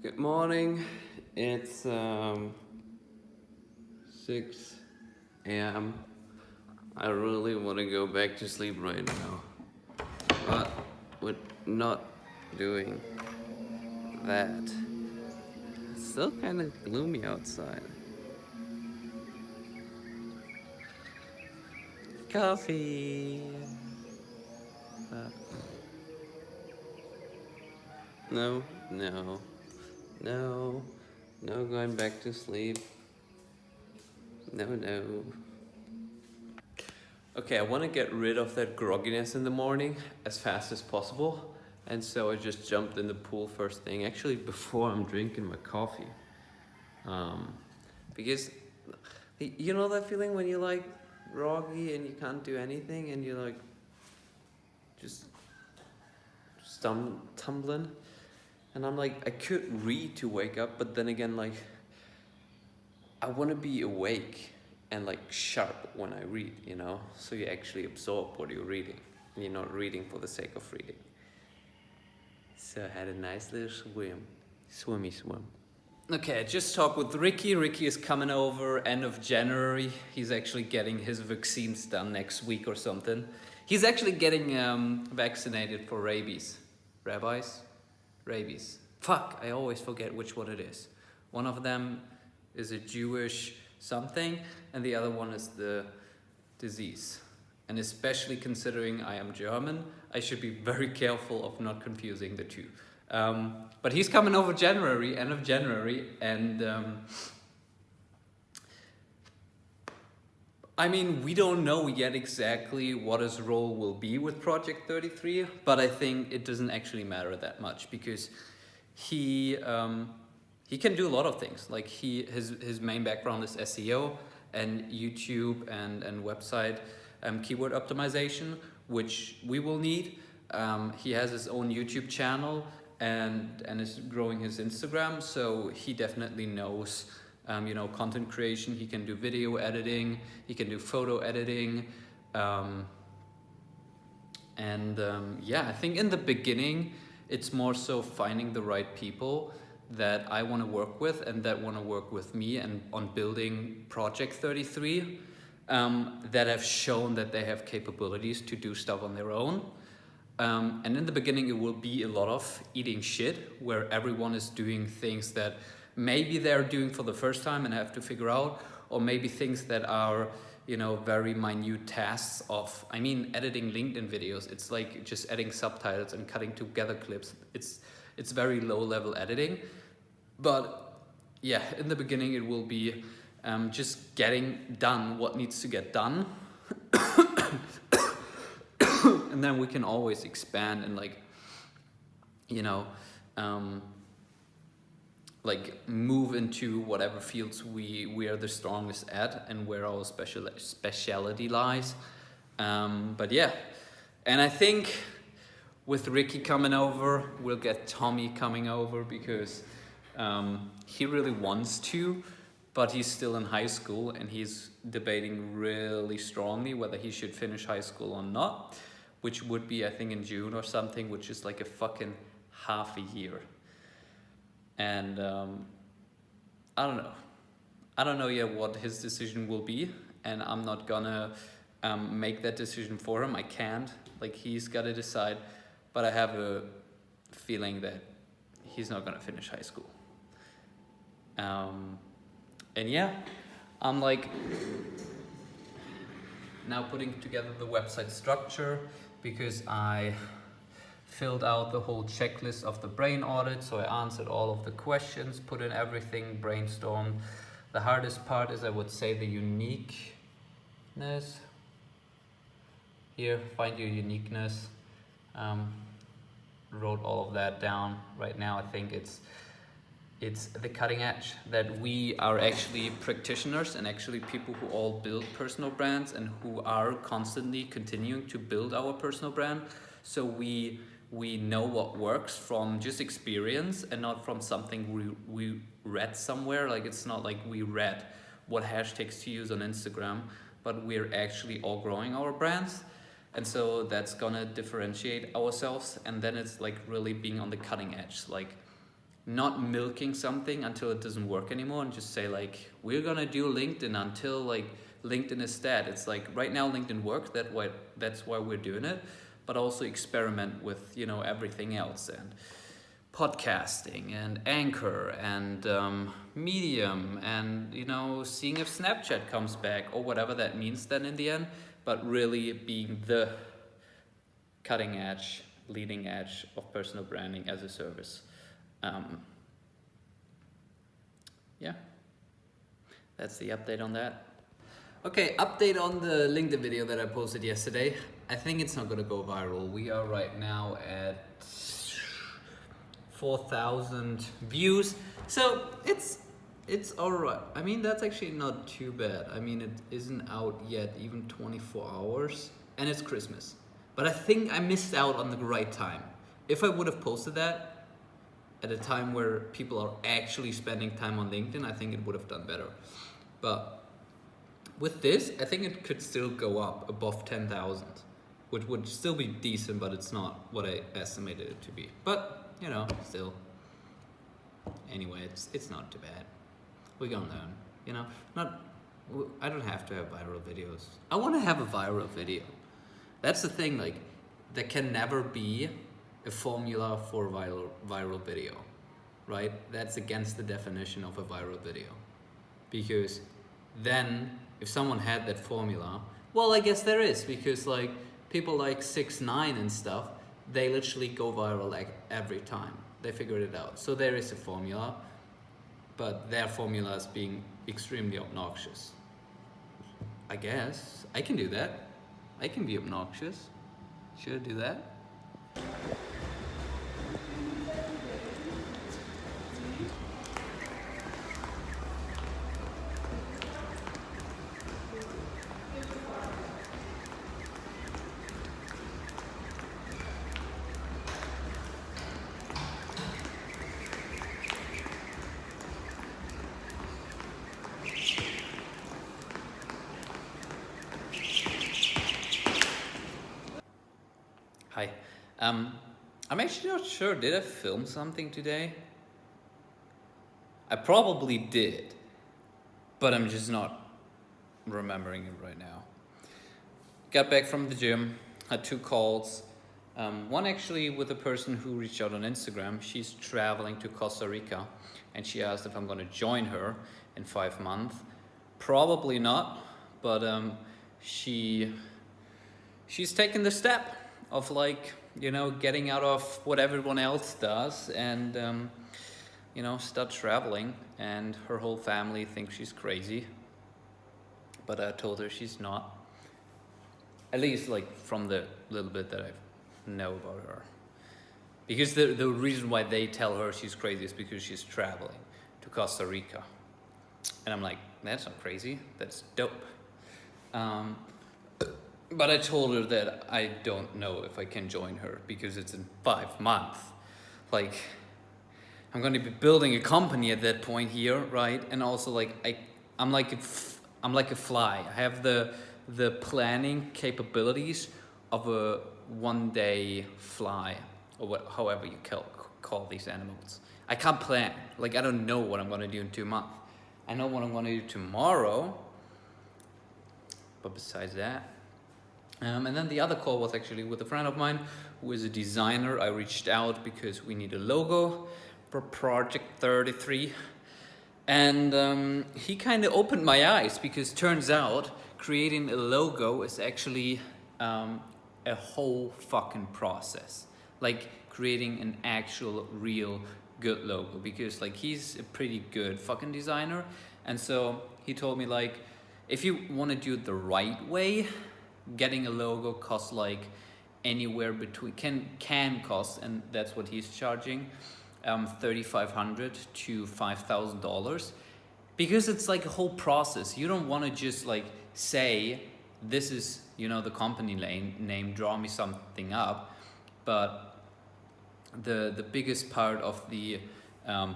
Good morning. It's 6 a.m. I really want to go back to sleep right now, but we're not doing that. It's still kind of gloomy outside. Coffee. Uh, no, no, no, no going back to sleep. No, no. Okay, I want to get rid of that grogginess in the morning as fast as possible. And so I just jumped in the pool first thing, actually before I'm drinking my coffee. Um, because you know that feeling when you're like groggy and you can't do anything and you're like just tumbling. And I'm like, I could read to wake up, but then again, like, I want to be awake and like sharp when I read, you know? So you actually absorb what you're reading. And you're not reading for the sake of reading. So I had a nice little swim. Okay, I just talked with Ricky. Ricky is coming over end of January. He's actually getting his vaccines done next week or something. He's actually getting vaccinated for rabies. Rabies. Fuck, I always forget which one it is. One of them is a Jewish something, and the other one is the disease. And especially considering I am German, I should be very careful of not confusing the two. But he's coming over end of January, and I mean, we don't know yet exactly what his role will be with Project 33, but I think it doesn't actually matter that much because he can do a lot of things. Like his main background is SEO and YouTube and website keyword optimization, which we will need. He has his own YouTube channel and is growing his Instagram, so he definitely knows content creation. He can do video editing, he can do photo editing, yeah, I think in the beginning it's more so finding the right people that I want to work with and that want to work with me and on building Project 33 that have shown that they have capabilities to do stuff on their own. And in the beginning it will be a lot of eating shit where everyone is doing things that maybe they're doing for the first time and have to figure out, or maybe things that are very minute tasks of, I mean, editing LinkedIn videos. It's like just adding subtitles and cutting together clips. It's very low level editing. But yeah, in the beginning it will be just getting done what needs to get done. And then we can always expand and move into whatever fields we are the strongest at and where our speciality lies. But yeah, and I think with Ricky coming over, we'll get Tommy coming over because he really wants to, but he's still in high school and he's debating really strongly whether he should finish high school or not, which would be, I think, in June or something, which is like a fucking half a year. And I don't know yet what his decision will be, and I'm not gonna make that decision for him. I can't. Like, he's gotta decide, but I have a feeling that he's not gonna finish high school. And yeah, I'm like now putting together the website structure because I filled out the whole checklist of the brain audit, so I answered all of the questions, put in everything, brainstormed. The hardest part is, I would say, the uniqueness. Here, find your uniqueness. Wrote all of that down. Right now I think it's the cutting edge, that we are actually practitioners and actually people who all build personal brands and who are constantly continuing to build our personal brand. So we know what works from just experience and not from something we read somewhere. Like, it's not like we read what hashtags to use on Instagram, but we're actually all growing our brands. And so that's gonna differentiate ourselves. And then it's like really being on the cutting edge. Like, not milking something until it doesn't work anymore and just say like, we're gonna do LinkedIn until like LinkedIn is dead. It's like right now LinkedIn works, that's why we're doing it, but also experiment with, you know, everything else, and podcasting and Anchor and Medium, and, you know, seeing if Snapchat comes back or whatever that means then in the end, but really being the cutting edge, leading edge of personal branding as a service. Yeah, that's the update on that. Okay, update on the LinkedIn video that I posted yesterday. I think it's not gonna go viral. We are right now at 4,000 views, so it's alright. I mean, that's actually not too bad. I mean, it isn't out yet even 24 hours, and it's Christmas. But I think I missed out on the right time. If I would have posted that at a time where people are actually spending time on LinkedIn, I think it would have done better. But with this, I think it could still go up above 10,000, which would still be decent, but it's not what I estimated it to be. But, you know, still. Anyway, it's not too bad. We're gonna learn, you know? I don't have to have viral videos. I want to have a viral video. That's the thing, like, there can never be a formula for viral video, right? That's against the definition of a viral video. Because then, if someone had that formula, well, I guess there is, because like people like 6ix9ine and stuff, they literally go viral like every time. They figured it out. So there is a formula, but their formula is being extremely obnoxious. I guess I can do that. I can be obnoxious. Should I do that? Hi. I'm actually not sure. Did I film something today? I probably did, but I'm just not remembering it right now. Got back from the gym, had 2 calls. One actually with a person who reached out on Instagram. She's traveling to Costa Rica, and she asked if I'm gonna join her in 5 months. Probably not, but she's taken the step of like, you know, getting out of what everyone else does and you know, start traveling. And her whole family thinks she's crazy, but I told her she's not, at least like from the little bit that I know about her. Because the reason why they tell her she's crazy is because she's traveling to Costa Rica, and I'm like, that's not crazy, that's dope. But I told her that I don't know if I can join her because it's in 5 months. Like, I'm going to be building a company at that point here, right? And also, like, I'm like a fly. I have the planning capabilities of a one-day fly, or however you call these animals. I can't plan. Like, I don't know what I'm going to do in 2 months. I know what I'm going to do tomorrow, but besides that. And then the other call was actually with a friend of mine who is a designer. I reached out because we need a logo for Project 33. And he kind of opened my eyes, because turns out creating a logo is actually a whole fucking process. Like creating an actual real good logo, because like he's a pretty good fucking designer. And so he told me, like, if you want to do it the right way, getting a logo costs like anywhere between can cost, and that's what he's charging, $3,500 to $5,000, because it's like a whole process. You don't want to just like say, this is, you know, the company name, draw me something up. But the biggest part of the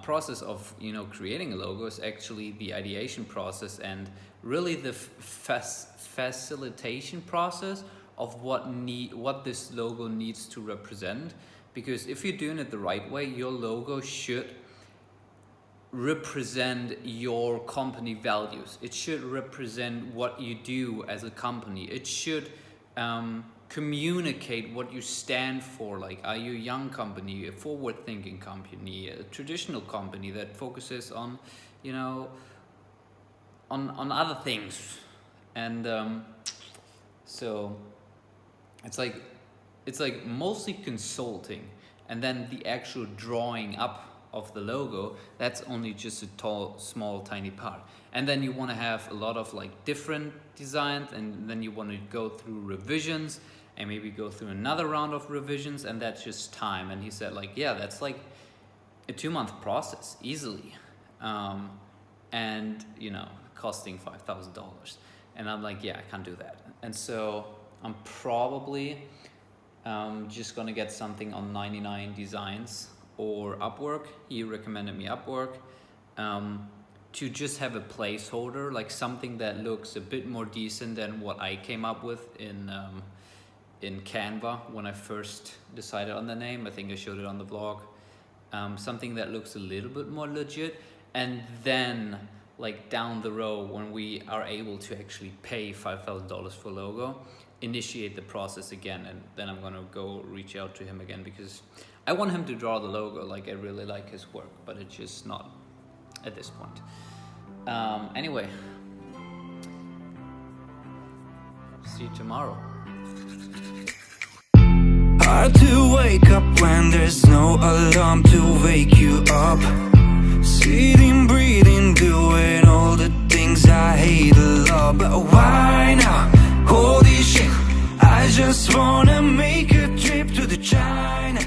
process of, you know, creating a logo is actually the ideation process, and really the facilitation process of what this logo needs to represent. Because if you're doing it the right way, your logo should represent your company values. It should represent what you do as a company. It should communicate what you stand for. Like, are you a young company, a forward-thinking company, a traditional company that focuses on, you know, on other things? And so it's like mostly consulting, and then the actual drawing up of the logo, that's only just a small tiny part. And then you want to have a lot of like different designs, and then you want to go through revisions and maybe go through another round of revisions, and that's just time. And he said like, yeah, that's like a 2-month process easily, and you know, costing $5,000. And I'm like, yeah, I can't do that. And so I'm probably just gonna get something on 99 Designs or Upwork. He recommended me Upwork, to just have a placeholder, like something that looks a bit more decent than what I came up with in Canva when I first decided on the name. I think I showed it on the vlog. Something that looks a little bit more legit, and then like down the road when we are able to actually pay $5,000 for logo, initiate the process again, and then I'm gonna go reach out to him again, because I want him to draw the logo. Like, I really like his work, but it's just not at this point. Anyway, see you tomorrow. Hard to wake up when there's no alarm to wake you up. Sitting, breathing, doing all the things I hate a lot. But why now? Holy shit, I just wanna make a trip to the China.